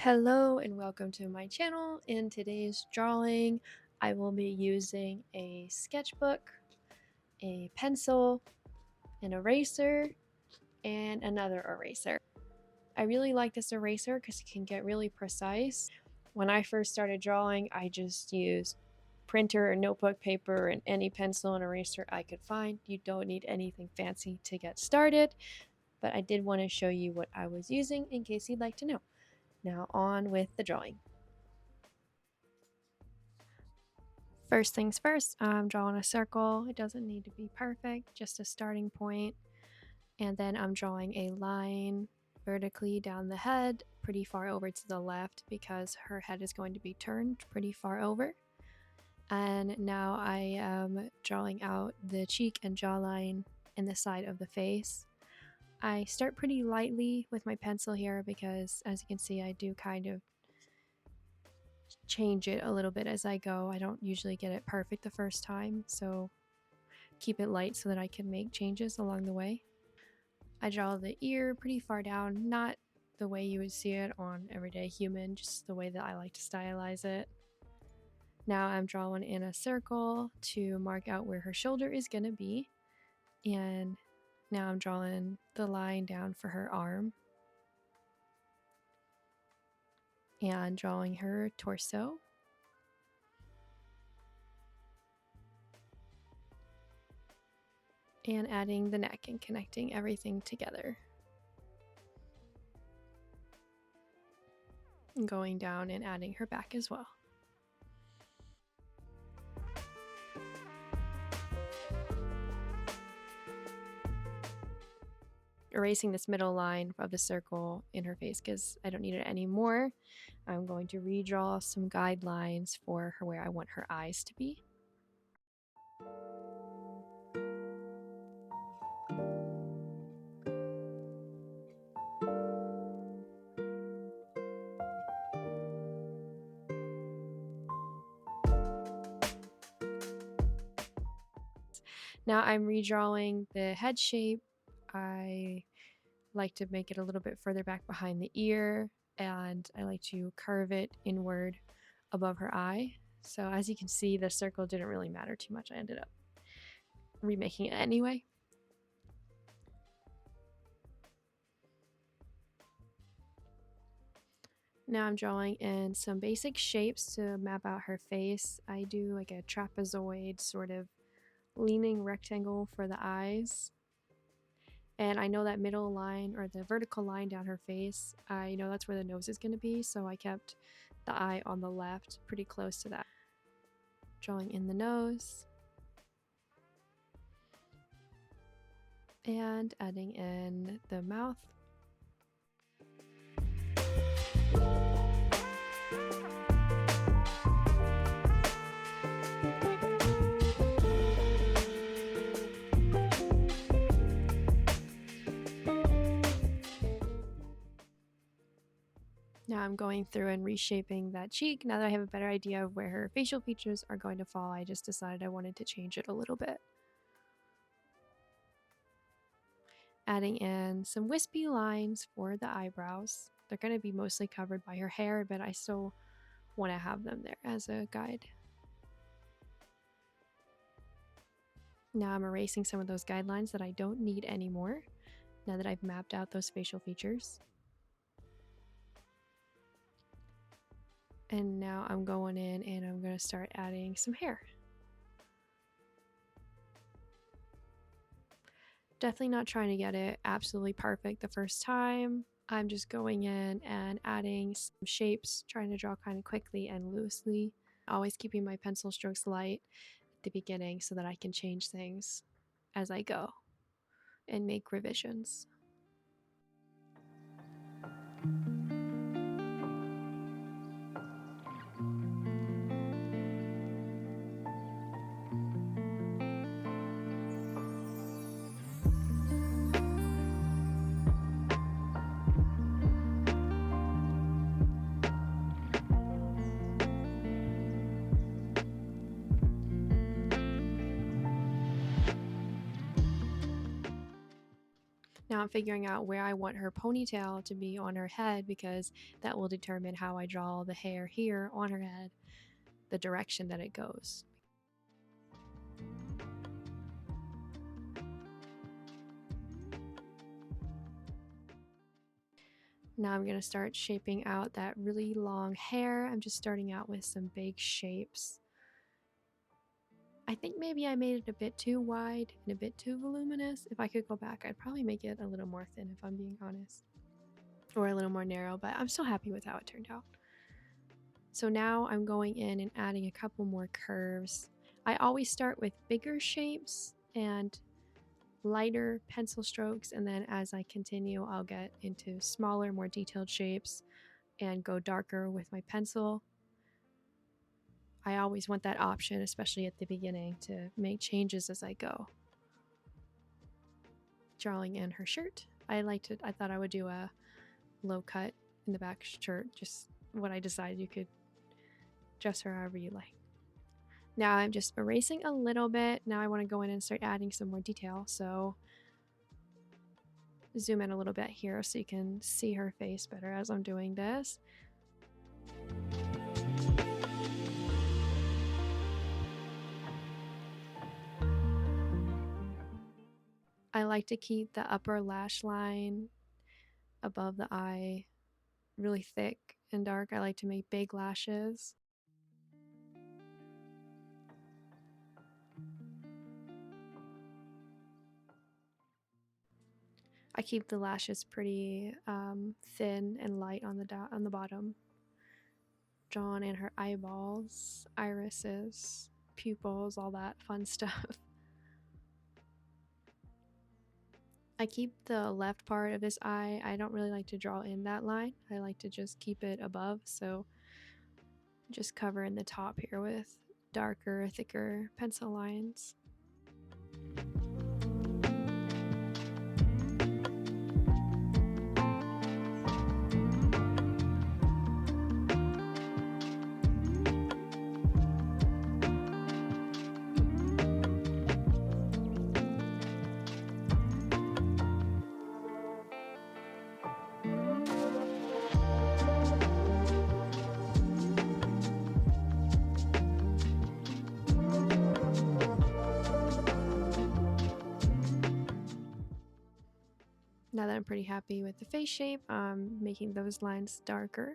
Hello and welcome to my channel. In today's drawing, I will be using a sketchbook, a pencil, an eraser, and another eraser. I really like this eraser because it can get really precise. When I first started drawing, I just used printer or notebook paper and any pencil and eraser I could find. You don't need anything fancy to get started, but I did want to show you what I was using in case you'd like to know. Now on with the drawing. First things first, I'm drawing a circle. It doesn't need to be perfect, just a starting point. And then I'm drawing a line vertically down the head, pretty far over to the left because her head is going to be turned pretty far over. And now I am drawing out the cheek and jawline and the side of the face. I start pretty lightly with my pencil here because, as you can see, I do kind of change it a little bit as I go. I don't usually get it perfect the first time, so keep it light so that I can make changes along the way. I draw the ear pretty far down, not the way you would see it on everyday human, just the way that I like to stylize it. Now I'm drawing in a circle to mark out where her shoulder is gonna be, and now I'm drawing the line down for her arm and drawing her torso. And adding the neck and connecting everything together. And going down and adding her back as well. Erasing this middle line of the circle in her face because I don't need it anymore. I'm going to redraw some guidelines for her where I want her eyes to be. Now I'm redrawing the head shape. I like to make it a little bit further back behind the ear, and I like to curve it inward above her eye. So as you can see, the circle didn't really matter too much. I ended up remaking it anyway. Now I'm drawing in some basic shapes to map out her face. I do like a trapezoid sort of leaning rectangle for the eyes. And I know that middle line or the vertical line down her face, I know that's where the nose is going to be, so I kept the eye on the left pretty close to that. Drawing in the nose. And adding in the mouth. Now I'm going through and reshaping that cheek. Now that I have a better idea of where her facial features are going to fall, I just decided I wanted to change it a little bit. Adding in some wispy lines for the eyebrows. They're going to be mostly covered by her hair, but I still want to have them there as a guide. Now I'm erasing some of those guidelines that I don't need anymore, now that I've mapped out those facial features. And now I'm going in and I'm going to start adding some hair. Definitely not trying to get it absolutely perfect the first time. I'm just going in and adding some shapes, trying to draw kind of quickly and loosely. Always keeping my pencil strokes light at the beginning so that I can change things as I go and make revisions. Now I'm figuring out where I want her ponytail to be on her head, because that will determine how I draw the hair here on her head, the direction that it goes. Now I'm going to start shaping out that really long hair. I'm just starting out with some big shapes. I think maybe I made it a bit too wide and a bit too voluminous. If I could go back, I'd probably make it a little more thin, if I'm being honest. Or a little more narrow, but I'm so happy with how it turned out. So now I'm going in and adding a couple more curves. I always start with bigger shapes and lighter pencil strokes, and then as I continue, I'll get into smaller, more detailed shapes and go darker with my pencil. I always want that option, especially at the beginning, to make changes as I go. Drawing in her shirt. I thought I would do a low cut in the back shirt, just what I decided. You could dress her however you like. Now I'm just erasing a little bit. Now I want to go in and start adding some more detail. So zoom in a little bit here so you can see her face better as I'm doing this. I like to keep the upper lash line above the eye really thick and dark. I like to make big lashes. I keep the lashes pretty thin and light on the bottom. Drawn in her eyeballs, irises, pupils, all that fun stuff. I keep the left part of this eye. I don't really like to draw in that line. I like to just keep it above, so just cover in the top here with darker, thicker pencil lines. Now that I'm pretty happy with the face shape, I'm making those lines darker.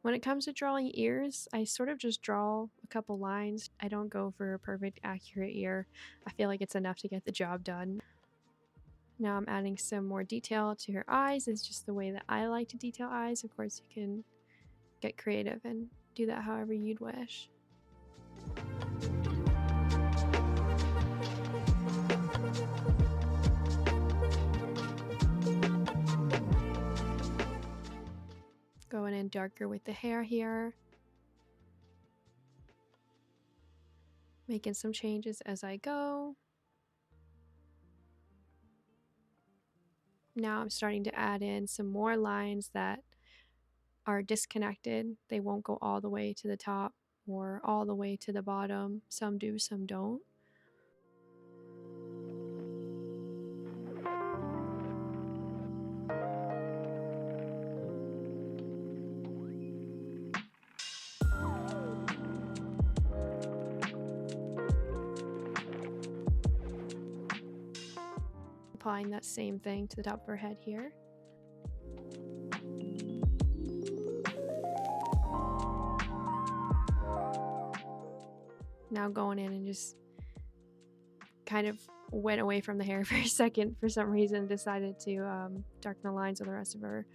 When it comes to drawing ears, I sort of just draw a couple lines. I don't go for a perfect accurate ear. I feel like it's enough to get the job done. Now I'm adding some more detail to her eyes. It's just the way that I like to detail eyes. Of course, you can get creative and do that however you'd wish. Going in darker with the hair here. Making some changes as I go. Now I'm starting to add in some more lines that are disconnected. They won't go all the way to the top or all the way to the bottom. Some do, some don't. Applying that same thing to the top of her head here. Now going in and just kind of went away from the hair for a second for some reason, decided to darken the lines of the rest of her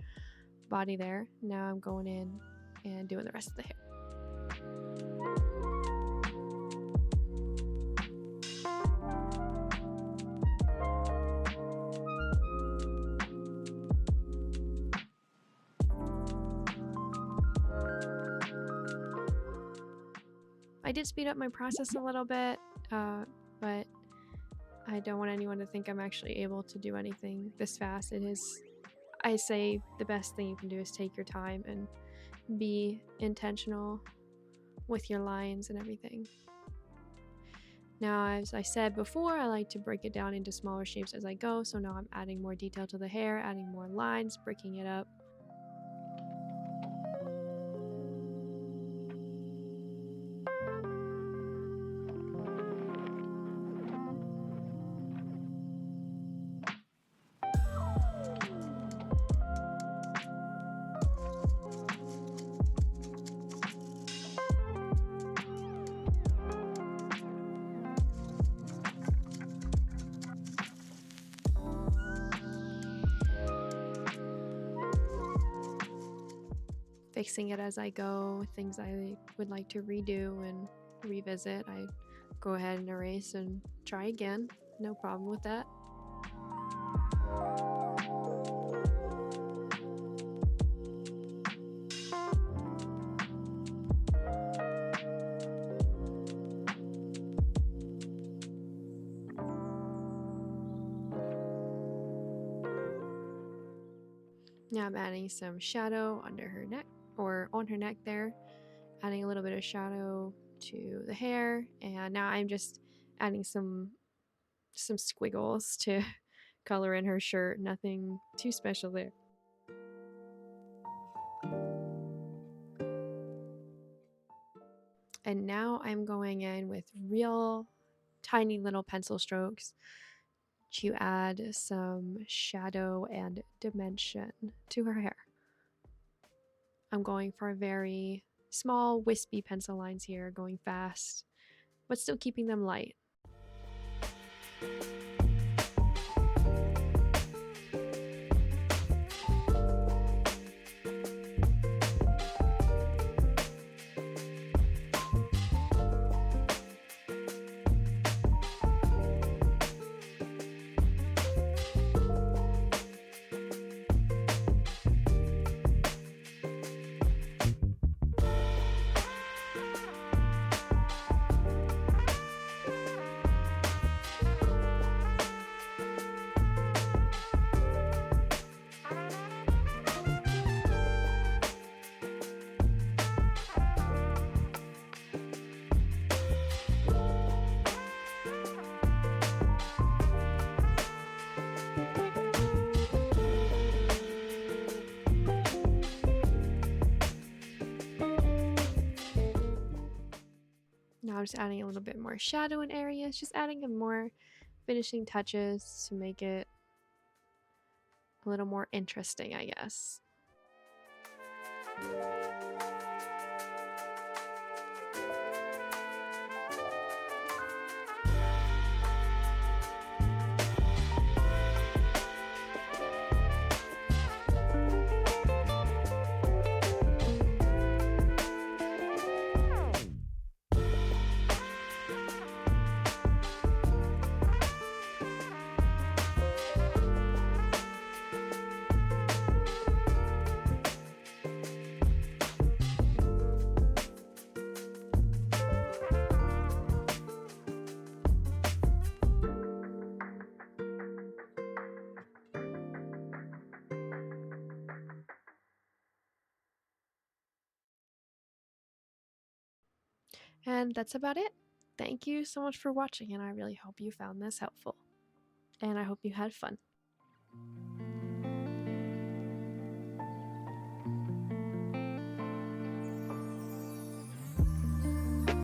body there. Now I'm going in and doing the rest of the hair. I did speed up my process a little bit, but I don't want anyone to think I'm actually able to do anything this fast. I say the best thing you can do is take your time and be intentional with your lines and everything. Now, as I said before, I like to break it down into smaller shapes as I go, so now I'm adding more detail to the hair, adding more lines, breaking it up. Fixing it as I go, things I would like to redo and revisit, I go ahead and erase and try again. No problem with that. Now I'm adding some shadow under her neck, or on her neck there, adding a little bit of shadow to the hair, and now I'm just adding some squiggles to color in her shirt. Nothing too special there. And now I'm going in with real tiny little pencil strokes to add some shadow and dimension to her hair. I'm going for very small, wispy pencil lines here, going fast, but still keeping them light. Now I'm just adding a little bit more shadow in areas, just adding some more finishing touches to make it a little more interesting, I guess. And that's about it. Thank you so much for watching, and I really hope you found this helpful. And I hope you had fun.